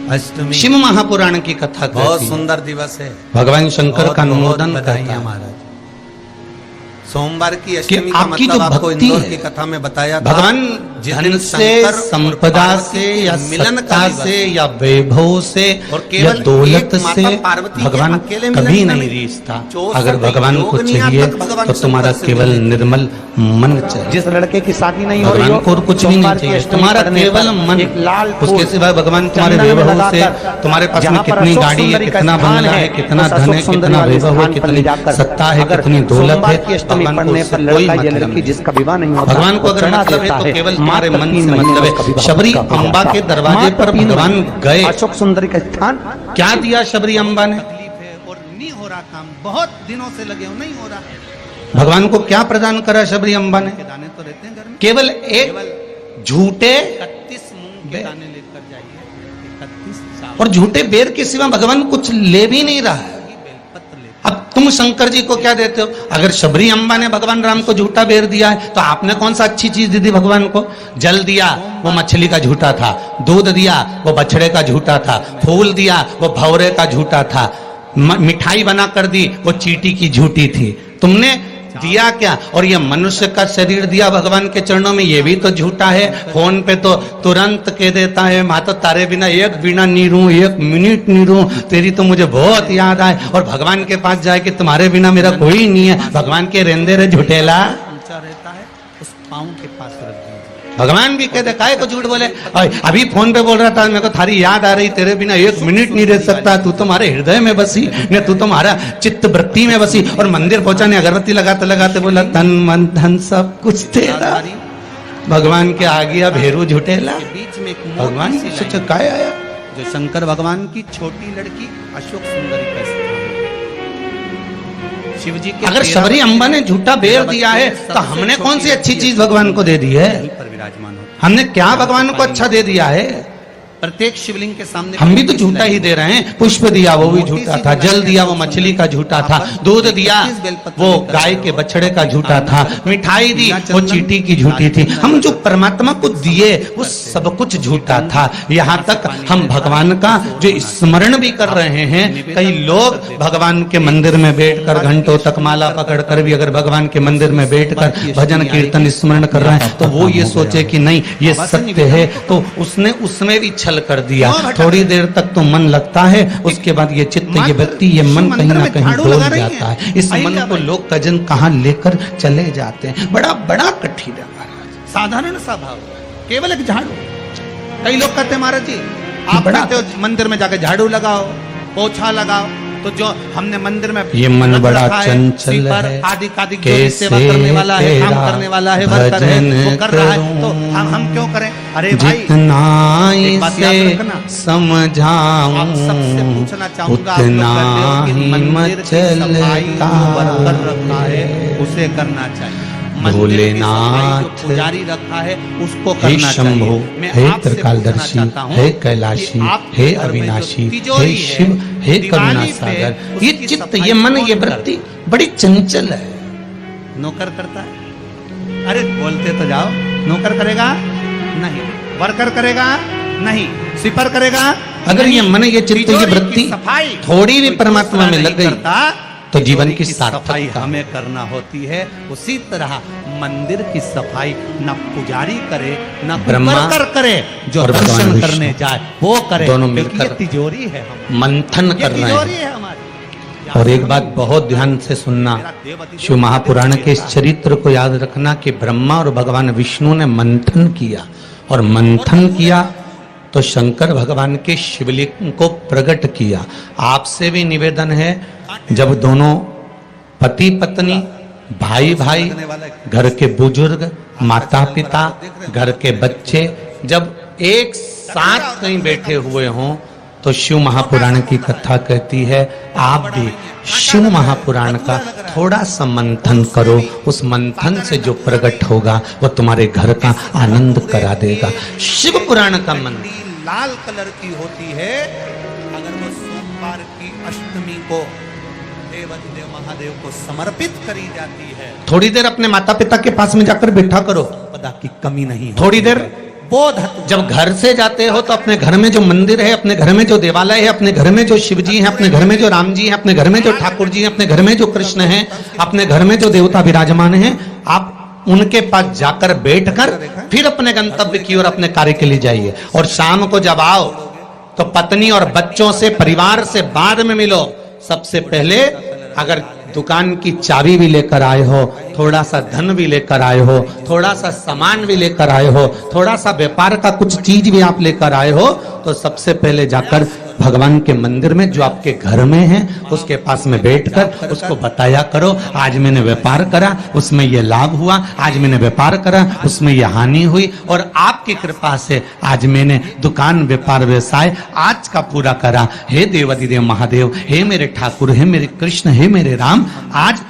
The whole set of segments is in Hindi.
अष्टमी शिव महापुराण की कथा बहुत कहती है। सुंदर दिवस है। भगवान शंकर का अनुमोदन बधाई करता है महाराज। सोमवार की अष्टमी का आपकी मतलब जो आपको भक्ति इंदौर है, की कथा में बताया था। भगवान जिस धन दिन से, शंकर और संपदा पार्वती से के या मिलन का सत्ता दिवस से या वैभव से और या केवल दौलत एक माता से पार्वती के भगवान अकेले कभी मिलन नहीं में रिश्ता। 64 अगर भगवान को योगनिया चाहिए तक भगवान तो तुम्हारा शंकर से केवल मिले। निर्मल मन चाहिए। जिस लड़के की शादी नहीं हो रही भगवान हो, को और कुछ भी नहीं सोमवार की चाहिए, अष्टमी तुम्हारा पढ़ने केवल पर मन। एक लाल उसके फूल सिवा भगवान तुम्हारे चंदन में वैभव से, लगाकर, तुम्हारे पास में जहाँ पर कितनी अशोक गाड़ी है, सुंदरी का कितना स्थान बंगला है, है, कितना उस धन है, अशोक सुंदरी कितना वाले वैभव है, स्थान पर कितनी ले जाकर सत्ता है, अगर कितनी दौलत सोमवार है, की अष्टमी भगवान को पढ़ने उससे पर कोई लड़का या मतलब लड़की नहीं। जिसका विवाह नहीं होता, भगवान को अगर चढ़ा मतलब है देता तो है। केवल तुम्हारे मात्र मन 3 से महीने मतलब में उसका है। विवाह शबरी पक्का हो अम्बा जाता। के दरवाजे मात्र पर 3 भगवान महीने में गए, अशोक सुंदरी का स्थान क्या दिया शबरी अम्बा ने? तकलीफ है और नहीं हो रहा काम, बहुत दिनों से लगे हो, नहीं हो रहा। भगवान को क्या प्रदान करा शबरी अम्बा ने? के दाने तो रहते हैं घर में, केवल एक झूठे 31 मूंग के दाने लेकर जाइए, 31 चावल और झूठे बेर के सिवा भगवान कुछ ले भी नहीं रहा है। की बेलपत्र लेकर। अब तुम शंकर जी को क्या देते हो? अगर शबरी अम्बा ने भगवान राम को झूठा बेर दिया है तो आपने कौन सा अच्छी चीज दी थी भगवान को? जल दिया वो मछली का झूठा था, दूध दिया वो बछड़े का झूठा था, फूल दिया वो भौरे का झूठा था, मिठाई बना कर दी वो चींटी की झूठी थी। तुमने दिया क्या? और ये मनुष्य का शरीर दिया भगवान के चरणों में, ये भी तो झूठा है। फोन पे तो तुरंत कह देता है माँ तो तारे बिना एक बिना नहीं रहूं, एक मिनट नहीं रहूं, तेरी तो मुझे बहुत याद आए। और भगवान के पास जाए कि तुम्हारे बिना मेरा कोई नहीं है। भगवान के रेंदे रे झूठेला, ऊंचा रहता है, उस पाँव के पास रख दीजिए। भगवान भी कहते काय को झूठ बोले। अभी फोन पे बोल रहा था मेरे को थारी याद आ रही, तेरे बिना एक मिनट नहीं रह सकता, तू तुम्हारे हृदय में बसी ने, तू तुम्हारा चित्त वृत्ति में बसी। और मंदिर पहुंचा ने अगरबत्ती लगाते लगाते बोला तन मन धन सब कुछ तेरा। भगवान के आ गया भेरू झूठेला। के बीच में एक भगवान मोटी सी सोचा लाइन, काय आया? जो शंकर भगवान की छोटी लड़की अशोक सुंदरी का स्थान है। शिव जी के अगर 13 शबरी अम्बा ने झूठा बेर दिया है सबसे तो हमने कौन सी छोटी अच्छी लड़की चीज है, भगवान को दे दी है? यहीं पर विराजमान होती है। हमने क्या भगवान को अच्छा दे दिया है? प्रत्येक शिवलिंग के सामने हम भी तो झूठा ही दे रहे हैं। पुष्प दिया वो भी झूठा था, जल दिया वो मछली का झूठा था, दूध दिया वो गाय के बछड़े का झूठा था, मिठाई दी वो चींटी की झूठी थी। हम जो परमात्मा को दिए वो सब कुछ झूठा था। यहाँ तक हम भगवान का जो स्मरण भी कर रहे हैं, कई लोग भगवान के मंदिर में बैठकर घंटों तक माला पकड़कर भी अगर भगवान के मंदिर में बैठकर भजन कीर्तन स्मरण कर रहे हैं तो वो ये सोचे कि नहीं ये सत्य है, तो उसने उसमें भी छल कर दिया। थोड़ी देर तक तो मन लगता है, उसके बाद ये चित्त ये व्यक्ति ये मन कहीं ना कहीं डोल जाता है। इस मन को लोग कजन कहाँ लेकर चले जाते हैं, बड़ा बड़ा कठिन है महाराज। साधारण सा भाव, केवल एक झाड़ू। कई लोग कहते हैं महाराज जी आप बड़ा कहते हो मंदिर में जाके झाड़ू लगाओ, पोछा लगाओ, तो जो हमने मंदिर में ये मन रख बड़ा रखा है, चंचल स्वीपर है, आदि का जो भी कैसे सेवा करने वाला है, काम तेरा करने वाला है, वर्कर है, वो कर रहा है, तो भजन हम क्यों करें? अरे भाई जितना एक बात याद इसे रखना, समझाऊं आप सबसे पूछना चाहूंगा, आप लोग उतना कहते हो कि ही मंदिर की सफाई जो मचलता वर्कर रखा है उसे करना चाहिए। मंदिर की भोलेनाथ, सफाई जो पुजारी रखा है उसको हे करना शंभो, चाहिए। मैं हे आपसे त्रिकालदर्शी, पूछना चाहता हूं हे कि कैलाशी, आपके हे घर में जो अविनाशी, तिजोरी हे है, शिव, हे दिवाली करुणा पे सागर, ये उसकी चित्त सफाई ये मन कौन ये करता वृत्ति बड़ी चंचल है। नौकर करता है? अरे बोलते तो जाओ। नौकर करेगा नहीं, वर्कर करेगा नहीं, सिपर करेगा। अगर ये मन ये चित्त ये तिजोरी की वृत्ति सफाई थोड़ी भी कोई परमात्मा दूसरा में लग नहीं गई करता, तो जीवन की सफाई सार्थकता हमें करना होती है। उसी तरह मंदिर की सफाई न पुजारी करे न ब्रह्मा वर्कर करे, जो और भगवान दर्शन विष्णु करने जाए वो करे, दोनों क्योंकि ये मिलकर तिजोरी है, हम मंथन ये कर रहे तिजोरी हैं। है हमारी। और एक बात बहुत ध्यान से सुनना, शिव महापुराण के इस चरित्र को याद रखना कि ब्रह्मा और भगवान विष्णु ने मंथन किया, और मंथन किया तो शंकर भगवान के शिवलिंग को प्रकट किया। आपसे भी निवेदन है, जब दोनों पति पत्नी, भाई भाई, घर के बुजुर्ग, माता पिता, घर के बच्चे जब एक साथ कहीं बैठे हुए हों तो शिव महापुराण की कथा कहती है आप भी शिव महापुराण का थोड़ा सा मंथन करो। उस मंथन से जो प्रकट होगा वो तुम्हारे घर का आनंद करा देगा। शिव पुराण का मंत्र लाल कलर की होती है। अगर वो सोमवार की अष्टमी को देवाधिदेव महादेव को समर्पित करी जाती है, थोड़ी देर अपने माता पिता के पास में जाकर बैठा करो, संपदा की कमी नहीं होती। थोड़ी देर बोध तु। जब घर से जाते हो तो अपने घर में जो मंदिर है, अपने घर में जो देवालय है, अपने घर में जो शिव जी है, अपने घर में जो राम जी है, अपने घर में जो ठाकुर जी है, अपने घर में जो कृष्ण है, अपने घर में जो देवता विराजमान है, आप उनके पास जाकर बैठकर फिर अपने गंतव्य की ओर अपने कार्य के लिए जाइए। और शाम को जब आओ तो पत्नी और बच्चों से, परिवार से बाद में मिलो। सबसे पहले अगर दुकान की चाबी भी लेकर आए हो, थोड़ा सा धन भी लेकर आए हो, थोड़ा सा सामान भी लेकर आए हो, थोड़ा सा व्यापार का कुछ चीज भी आप लेकर आए हो, तो सबसे पहले जाकर भगवान के मंदिर में जो आपके घर में है उसके पास में बैठकर उसको बताया करो, आज मैंने व्यापार करा उसमें ये लाभ हुआ, आज मैंने व्यापार करा उसमें ये हानि हुई, और आपकी कृपा से आज मैंने दुकान व्यापार व्यवसाय आज का पूरा करा। हे देवाधिदेव महादेव, हे मेरे ठाकुर, हे मेरे कृष्ण, हे मेरे राम, आज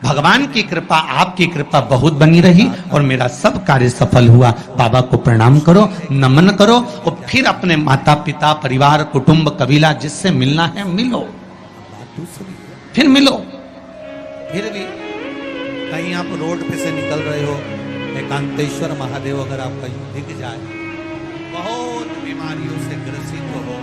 भगवान की कृपा, आपकी कृपा बहुत बनी रही और मेरा सब कार्य सफल हुआ। बाबा को प्रणाम करो, नमन करो और फिर अपने माता पिता, परिवार, कुटुंब, कबीला जिससे मिलना है मिलो, फिर मिलो। फिर भी कहीं आप रोड पे से निकल रहे हो, एकांतेश्वर महादेव अगर आपका यूं दिख जाए, बहुत बीमारियों से ग्रसित हो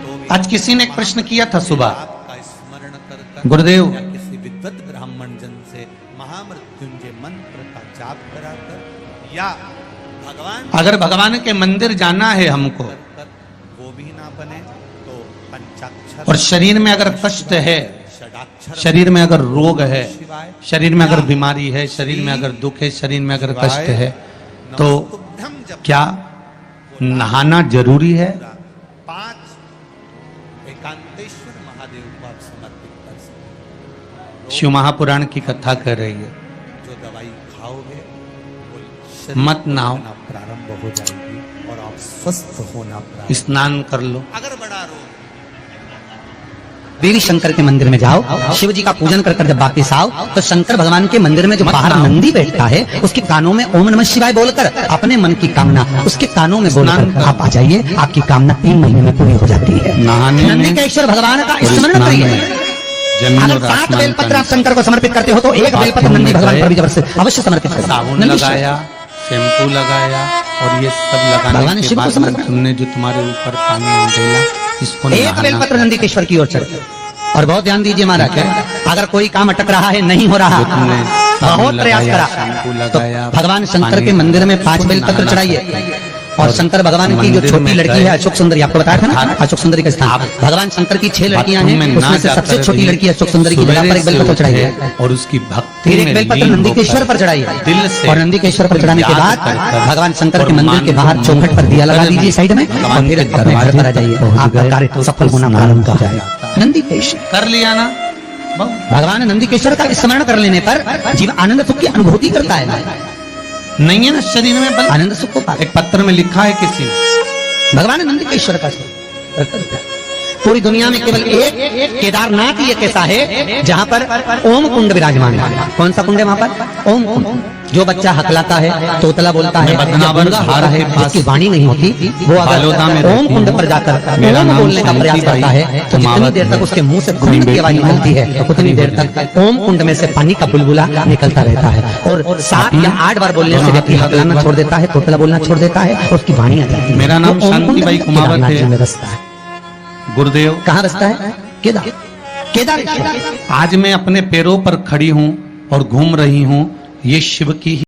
तो भी आज किसी ने एक प्रश्न किया था सुबह, आपका स्मरण कर गुरुदेव, या किसी विद्वत ब्राह्मण जन से महामृत्युंजय मंत्र का जाप कराकर, या भगवान अगर भगवान के मंदिर जाना है हमको कर वो भी ना बने तो पंचाक्षर और शरीर में अगर कष्ट है, षडाक्षर शरीर में अगर रोग है, शिवाय, शरीर में अगर बीमारी है, शरीर में अगर दुख है, शरीर में अगर कष्ट है, तो नमस्तुभ्यं जप क्या नहाना जरूरी है? 5 एकांतेश्वर महादेव को आप समर्पित कर सकते हो। शिव महापुराण की कथा कर रही है, जो दवाई खाओगे वो शरीर मत नहाओ, होना प्रारंभ हो जाएगी और आप स्वस्थ होना प्रारंभ। स्नान कर लो। अगर बड़ा रोग देवी शंकर के मंदिर में जाओ, शिव जी का पूजन कर जब वापिस आओ तो शंकर भगवान के मंदिर में जो बाहर नंदी बैठता है उसके कानों में ओम नमः शिवाय बोलकर अपने मन की कामना उसके कानों में बोलकर आप आ जाइए, आपकी कामना 3 महीने में पूरी हो जाती है। नहाने में नंदीकेश्वर भगवान का और स्मरण स्नान करिए। में जमीन अगर और 7 आसमान बेलपत्र का आप शंकर को समर्पित करते हो तो एक बेलपत्र बाथरूम नंदी में भगवान गए, पर भी जबरदस्त अवश्य समर्पित करें। साबुन लगाया, शैम्पू लगाया और ये सब लगाने भगवान के शिव को बाद समर्पित में तुमने जो तुम्हारे ऊपर पानी उड़ेला इसको एक नहाना बेलपत्र नंदीकेश्वर की ओर चढ़े। और बहुत ध्यान दीजिए महाराज, अगर कोई काम अटक रहा है, नहीं हो रहा, जो तुमने साबुन बहुत प्रयास लगाया, करा शैम्पू तो लगाया, भगवान शंकर पानी के मंदिर में लगाया, 5 बेलपत्र नहाना चढ़ाइए। और शंकर भगवान की जो मंदिर छोटी में लड़की गए, है अशोक सुंदरी, आपको बताया था ना अशोक सुंदरी का स्थान, भगवान शंकर की 6 लड़कियां बाथरूम में हैं, ना उसमें से जाकर सबसे छोटी भी लड़की अशोक सुंदरी की जगह पर एक बेलपत्र चढ़ाइए। और उसकी भक्ति फिर एक में बेलपत्र लीन नंदीकेश्वर होकर पर चढ़ाइए दिल से और नंदीकेश्वर पर चढ़ाने के याद बाद कर कर भगवान शंकर और के मंदिर के मान बाहर को चौखट पर दिया लगा मंदिर दीजिए में साइड में, भगवान और फिर के अपने दरबार घर पर आ तक जाइए, पहुंच आपका गए, कार्य तो सफल होना स्नान प्रारंभ हो किया जाएगा। जाता है। नंदीकेश्वर कर लिया ना, भगवान नंदीकेश्वर का स्मरण कर लेने पर जीव आनंद सुख की अनुभूति करता है, नहीं है ना शरीर में बल। आनंद सुख को पाता है। एक पत्र में लिखा है किसी ने, भगवान नंदीकेश्वर का स्मरण करता है। पूरी दुनिया में केवल एक केदारनाथ ही एक ऐसा है जहाँ पर ओम कुंड विराजमान है। कौन सा कुंड है वहाँ पर? ओम कुंड। जो बच्चा हकलाता है, तोतला बोलता है, बदनावर गूंगा होता है, के पास जिसकी वाणी नहीं होती, वो बालोदा में अगर ओम रहती कुंड हूँ। पर जाकर मेरा ओम नाम बोलने का प्रयास शांति करता बाई है तो जितनी कुमावत देर तक है। उसके मुंह से अपनी घुटन की आवाज बेटी को निकलती है उतनी देर तक ओम कुंड में से पानी का बुलबुला निकलता रहता है। और 7 या 8 बार बोलने से व्यक्ति हकलाना छोड़ देता है, तोतला बोलना छोड़ देता है और उसकी वाणी आ जाती है। मेरा नाम वो ओम शांति कुंड बाई कुमावत केदारनाथ है। जी में बसता है। गुरुदेव, कहाँ बसता है? केदार। आज मैं अपने पैरों पर खड़ी हूँ और घूम रही हूँ, ये शिव की ही